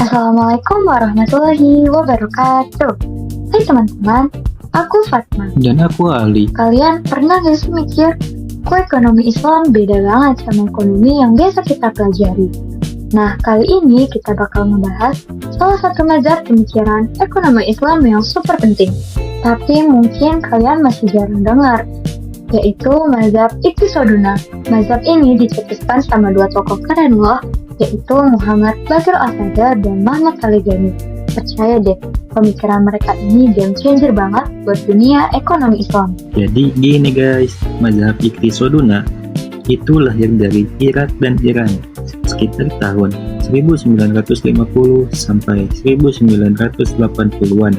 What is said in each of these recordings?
Assalamualaikum warahmatullahi wabarakatuh. Hai teman-teman, aku Fatma. Dan aku Ali. Kalian pernah gak sih mikir, kok ekonomi Islam beda banget sama ekonomi yang biasa kita pelajari? Nah, kali ini kita bakal membahas salah satu mazhab pemikiran ekonomi Islam yang super penting, tapi mungkin kalian masih jarang dengar, yaitu mazhab Iqtisoduna. Mazhab ini dicetuskan sama dua tokoh keren loh, yaitu Muhammad Baqir Al-Sadar dan Mahmud Al-Ghani. Percaya deh, pemikiran mereka ini game changer banget buat dunia ekonomi Islam. Jadi gini guys, mazhab Iqtisoduna itu lahir dari Irak dan Iran sekitar tahun 1950 sampai 1980-an.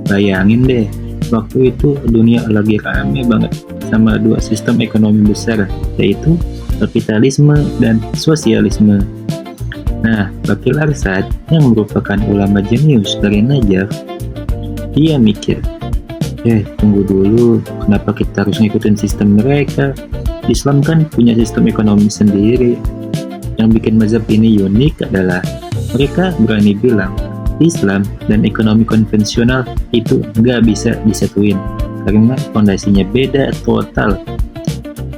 Bayangin deh, waktu itu dunia lagi rame banget sama dua sistem ekonomi besar, yaitu kapitalisme dan sosialisme. Nah, Baqir Al-Sadar yang merupakan ulama jenius dari Najaf, dia mikir, tunggu dulu, kenapa kita harus ngikutin sistem mereka? Islam kan punya sistem ekonomi sendiri. Yang bikin mazhab ini unik adalah mereka berani bilang Islam dan ekonomi konvensional itu nggak bisa disatuin karena fondasinya beda total.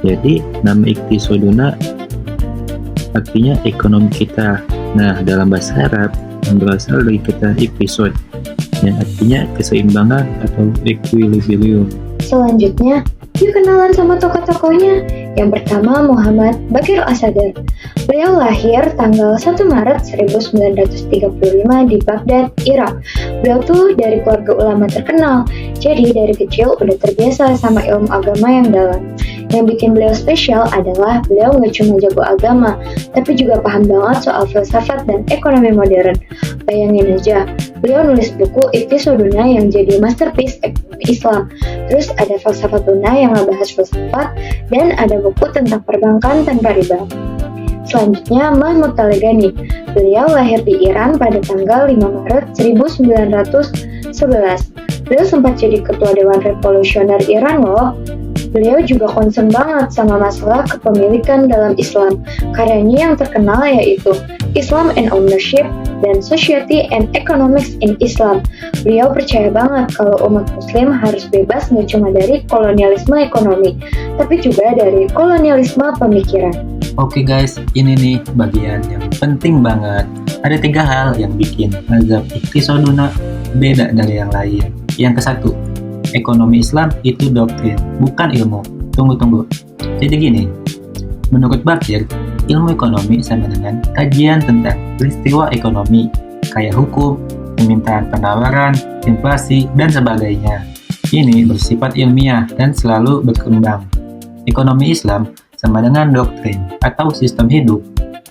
Jadi nama Iqtisoduna artinya ekonomi kita. Nah, dalam bahasa Arab yang berasal dari kata episode yang artinya keseimbangan atau equilibrium. Selanjutnya, yuk kenalan sama tokoh-tokohnya. Yang pertama, Muhammad Baqir Al-Sadar. Beliau lahir tanggal 1 Maret 1935 di Baghdad, Irak. Beliau tuh dari keluarga ulama terkenal, jadi dari kecil udah terbiasa sama ilmu agama yang dalam. Yang bikin beliau spesial adalah beliau nggak cuma jago agama, tapi juga paham banget soal filsafat dan ekonomi modern. Bayangin aja, beliau nulis buku Iqtisoduna yang jadi masterpiece ekonomi Islam. Terus ada Falsafatuna yang ngebahas filsafat, dan ada buku tentang perbankan tanpa riba. Selanjutnya, Mahmud Al-Ghani. Beliau lahir di Iran pada tanggal 5 Maret 1911. Beliau sempat jadi ketua Dewan Revolusioner Iran loh. Beliau juga concern banget sama masalah kepemilikan dalam Islam. Karyanya yang terkenal yaitu Islam and Ownership dan Society and Economics in Islam. Beliau percaya banget kalau umat muslim harus bebas nggak cuma dari kolonialisme ekonomi, tapi juga dari kolonialisme pemikiran. Oke guys, ini nih bagian yang penting banget. Ada 3 hal yang bikin mazhab Iqtisoduna beda dari yang lain. Yang ke-1, ekonomi Islam itu doktrin, bukan ilmu. Tunggu. Jadi gini, menurut Baqir, ilmu ekonomi sama dengan kajian tentang peristiwa ekonomi, kayak hukum, permintaan penawaran, inflasi, dan sebagainya. Ini bersifat ilmiah dan selalu berkembang. Ekonomi Islam sama dengan doktrin atau sistem hidup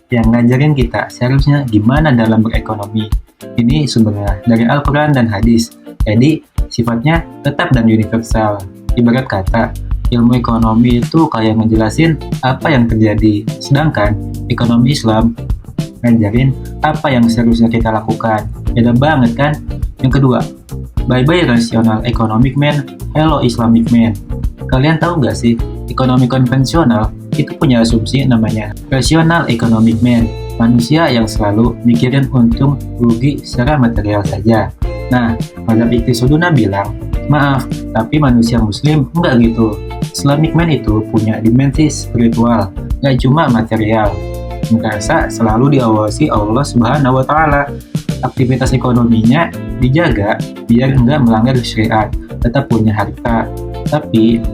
yang ngajarin kita seharusnya gimana dalam berekonomi. Ini sumbernya dari Al-Quran dan hadis, jadi sifatnya tetap dan universal. Ibarat kata, ilmu ekonomi itu kayak ngejelasin apa yang terjadi, sedangkan ekonomi Islam ngajarin apa yang seharusnya kita lakukan. Beda banget kan? Yang kedua, bye-bye rational economic man, hello Islamic man. Kalian tahu gak sih, ekonomi konvensional itu punya asumsi namanya rational economic man, manusia yang selalu mikirin untung rugi secara material saja. Nah, mazhab Iqtisoduna bilang, maaf, tapi manusia muslim enggak gitu. Islamic man itu punya dimensi spiritual, gak cuma material. Merasa selalu diawasi Allah Subhanahu wa Ta'ala. Aktivitas ekonominya dijaga biar enggak melanggar syariat, tetap punya harta, tapi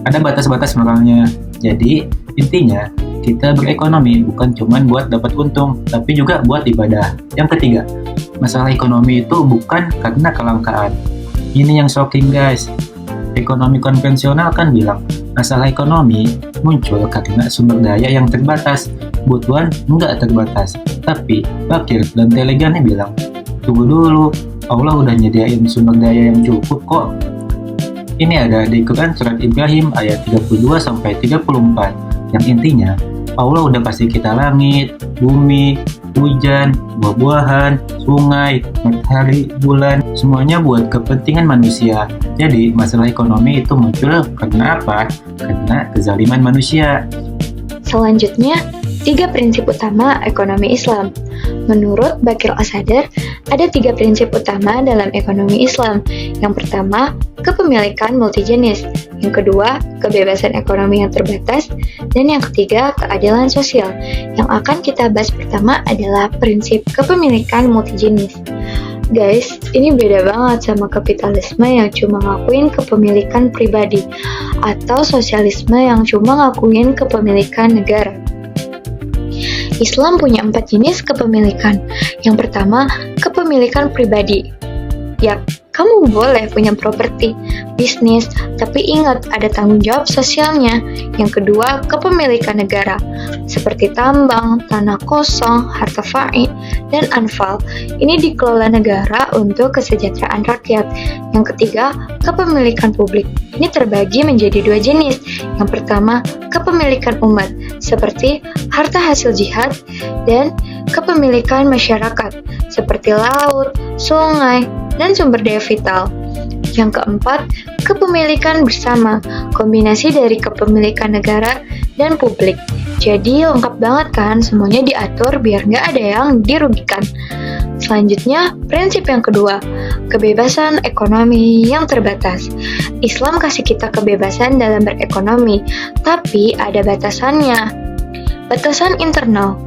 ada batas-batas moralnya. Jadi, intinya kita berekonomi bukan cuma buat dapat untung, tapi juga buat ibadah. Yang ketiga, masalah ekonomi itu bukan karena kelangkaan. Ini yang shocking guys. Ekonomi konvensional kan bilang, masalah ekonomi muncul karena sumber daya yang terbatas, kebutuhan nggak terbatas. Tapi Baqir dan Al-Ghani bilang, tunggu dulu, Allah udah nyediain sumber daya yang cukup kok. Ini ada di Quran surat Ibrahim ayat 32-34, yang intinya Allah udah kasih kita langit, bumi, hujan, buah-buahan, sungai, matahari, bulan, semuanya buat kepentingan manusia. Jadi masalah ekonomi itu muncul karena apa? Karena kezaliman manusia. Selanjutnya, 3 prinsip utama ekonomi Islam. Menurut Bakir Asadar, ada 3 prinsip utama dalam ekonomi Islam. Yang pertama, kepemilikan multijenis. Yang kedua, kebebasan ekonomi yang terbatas. Dan yang ketiga, keadilan sosial. Yang akan kita bahas pertama adalah prinsip kepemilikan multijenis. Guys, ini beda banget sama kapitalisme yang cuma ngakuin kepemilikan pribadi atau sosialisme yang cuma ngakuin kepemilikan negara. Islam punya 4 jenis kepemilikan. Yang pertama, kepemilikan pribadi. Yap, kamu boleh punya properti, bisnis, tapi ingat ada tanggung jawab sosialnya. Yang kedua, kepemilikan negara, seperti tambang, tanah kosong, harta faid, dan anfal. Ini dikelola negara untuk kesejahteraan rakyat. Yang ketiga, kepemilikan publik. Ini terbagi menjadi 2 jenis. Yang pertama, kepemilikan umat, seperti harta hasil jihad, dan kepemilikan masyarakat, seperti laut, sungai, dan sumber daya vital. Yang keempat, kepemilikan bersama, kombinasi dari kepemilikan negara dan publik. Jadi lengkap banget kan, semuanya diatur biar nggak ada yang dirugikan. Selanjutnya, prinsip yang kedua, kebebasan ekonomi yang terbatas. Islam kasih kita kebebasan dalam berekonomi, tapi ada batasannya. Batasan internal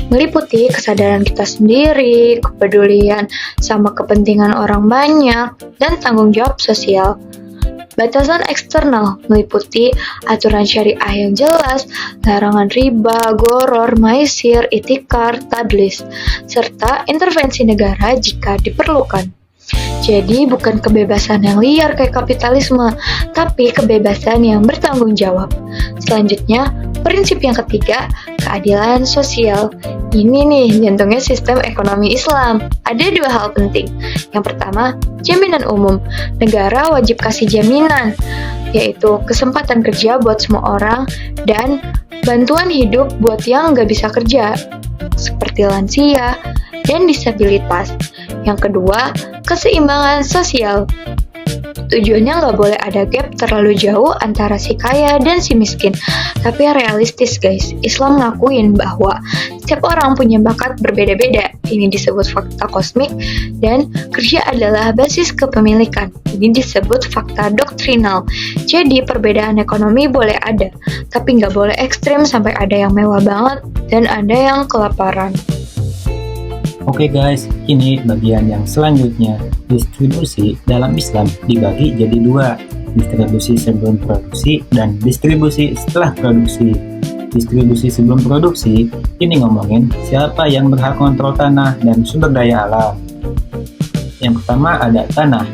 meliputi kesadaran kita sendiri, kepedulian sama kepentingan orang banyak, dan tanggung jawab sosial. Batasan eksternal meliputi aturan syariah yang jelas, larangan riba, goror, maisir, itikar, tadlis, serta intervensi negara jika diperlukan. Jadi bukan kebebasan yang liar kayak kapitalisme, tapi kebebasan yang bertanggung jawab. Selanjutnya, prinsip yang ketiga, keadilan sosial. Ini nih jantungnya sistem ekonomi Islam. Ada 2 hal penting. Yang pertama, jaminan umum. Negara wajib kasih jaminan, yaitu kesempatan kerja buat semua orang dan bantuan hidup buat yang nggak bisa kerja, seperti lansia dan disabilitas. Yang kedua, keseimbangan sosial. Tujuannya nggak boleh ada gap terlalu jauh antara si kaya dan si miskin, tapi realistis guys. Islam ngakuin bahwa setiap orang punya bakat berbeda-beda. Ini disebut fakta kosmik, dan kerja adalah basis kepemilikan. Ini disebut fakta doktrinal. Jadi perbedaan ekonomi boleh ada, tapi nggak boleh ekstrim sampai ada yang mewah banget dan ada yang kelaparan. Oke guys, ini bagian yang selanjutnya. Distribusi dalam Islam dibagi jadi 2, distribusi sebelum produksi dan distribusi setelah produksi. Distribusi sebelum produksi ini ngomongin siapa yang berhak kontrol tanah dan sumber daya alam. Yang pertama ada tanah.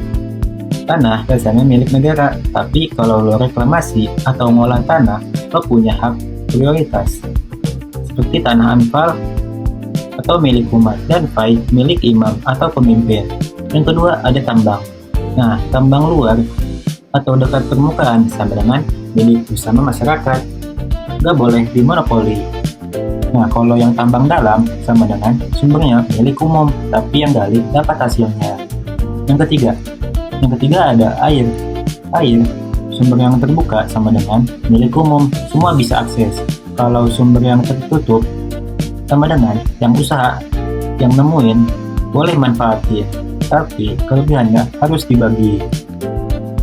Tanah biasanya milik negara, tapi kalau lo reklamasi atau ngolah tanah, lo punya hak prioritas. Seperti tanah anfal atau milik umat, dan fai milik imam atau pemimpin. Yang kedua ada tambang. Nah, tambang luar atau dekat permukaan sama dengan milik bersama masyarakat, nggak boleh dimonopoli. Nah, kalau yang tambang dalam sama dengan sumbernya milik umum, tapi yang gali dapat hasilnya. Yang ketiga ada air. Air, sumber yang terbuka sama dengan milik umum, semua bisa akses. Kalau sumber yang tertutup sama dengan yang usaha, yang nemuin boleh manfaatin, tapi kelebihannya harus dibagi.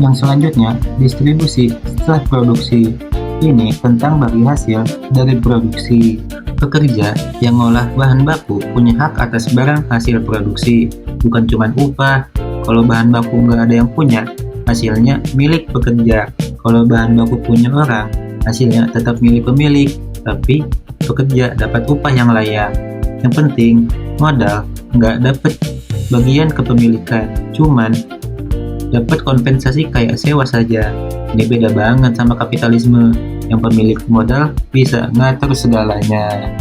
Yang selanjutnya, distribusi setelah produksi. Ini tentang bagi hasil dari produksi. Pekerja yang ngolah bahan baku punya hak atas barang hasil produksi, bukan cuma upah. Kalau bahan baku nggak ada yang punya, hasilnya milik pekerja. Kalau bahan baku punya orang, hasilnya tetap milik pemilik, tapi pekerja dapat upah yang layak. Yang penting, modal nggak dapat bagian kepemilikan, cuman dapat kompensasi kayak sewa saja. Ini beda banget sama kapitalisme, yang pemilik modal bisa ngatur segalanya.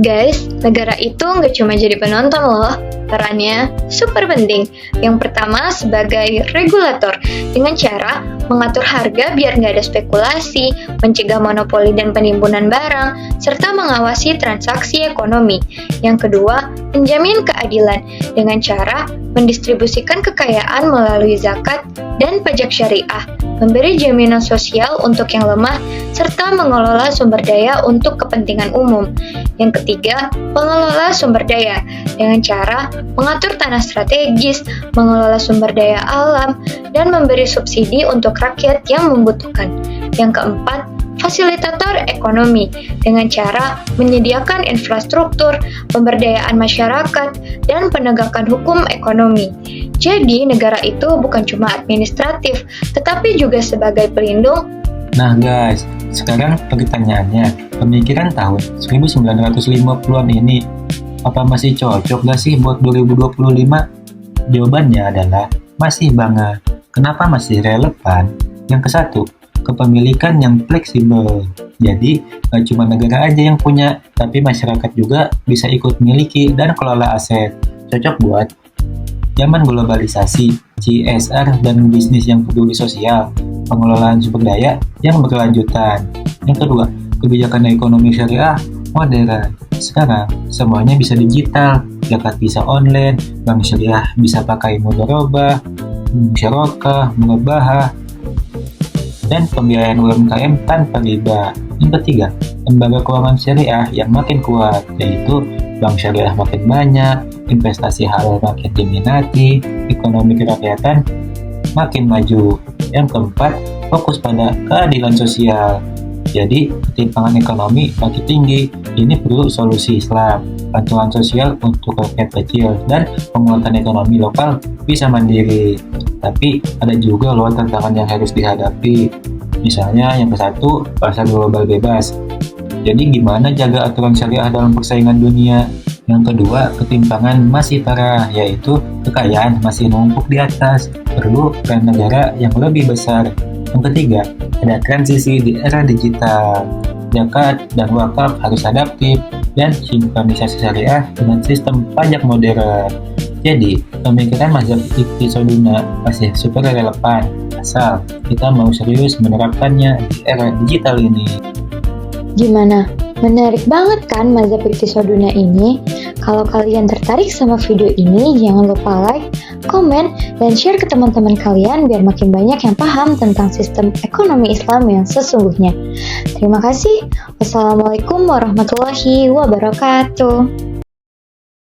Guys, negara itu nggak cuma jadi penonton loh, perannya super penting. Yang pertama sebagai regulator, dengan cara mengatur harga biar nggak ada spekulasi, mencegah monopoli dan penimbunan barang, serta mengawasi transaksi ekonomi. Yang kedua, menjamin keadilan dengan cara mendistribusikan kekayaan melalui zakat dan pajak syariah. memberi jaminan sosial untuk yang lemah, serta mengelola sumber daya untuk kepentingan umum. Yang ketiga, pengelola sumber daya dengan cara mengatur tanah strategis, mengelola sumber daya alam, dan memberi subsidi untuk rakyat yang membutuhkan. Yang keempat, fasilitator ekonomi dengan cara menyediakan infrastruktur, pemberdayaan masyarakat, dan penegakan hukum ekonomi. Jadi, negara itu bukan cuma administratif, tetapi juga sebagai pelindung. Nah guys, sekarang pertanyaannya, pemikiran tahun 1950-an ini apa masih cocok gak sih buat 2025? Jawabannya adalah masih banget. Kenapa masih relevan? Yang kesatu, kepemilikan yang fleksibel. Jadi, gak cuma negara aja yang punya, tapi masyarakat juga bisa ikut miliki dan kelola aset. Cocok buat zaman globalisasi, CSR, dan bisnis yang peduli sosial, pengelolaan sumber daya yang berkelanjutan. Yang kedua, kebijakan ekonomi syariah modern. Sekarang, semuanya bisa digital, zakat bisa online, bank syariah bisa pakai mudharabah, musyarakah, murabahah, dan pembiayaan UMKM tanpa riba. Yang ketiga, lembaga keuangan syariah yang makin kuat, yaitu bank syariah makin banyak, investasi halal makin diminati, ekonomi kerakyatan makin maju. Yang keempat, fokus pada keadilan sosial. Jadi, ketimpangan ekonomi makin tinggi. Ini perlu solusi Islam, bantuan sosial untuk rakyat kecil, dan penguatan ekonomi lokal bisa mandiri. Tapi ada juga loh tantangan yang harus dihadapi. Misalnya yang kesatu, pasar global bebas. Jadi gimana jaga aturan syariah dalam persaingan dunia? Yang kedua, ketimpangan masih parah, yaitu kekayaan masih numpuk di atas. Perlu peran negara yang lebih besar. Yang ketiga, ada transisi di era digital. Zakat dan wakaf harus adaptif dan sinkronisasi syariah dengan sistem pajak modern. Jadi, pemikiran mazhab Iqtisaduna masih super relevan, asal kita mau serius menerapkannya di era digital ini. Gimana? Menarik banget kan mazhab Iqtisaduna ini? Kalau kalian tertarik sama video ini, jangan lupa like, komen, dan share ke teman-teman kalian biar makin banyak yang paham tentang sistem ekonomi Islam yang sesungguhnya. Terima kasih. Wassalamualaikum warahmatullahi wabarakatuh.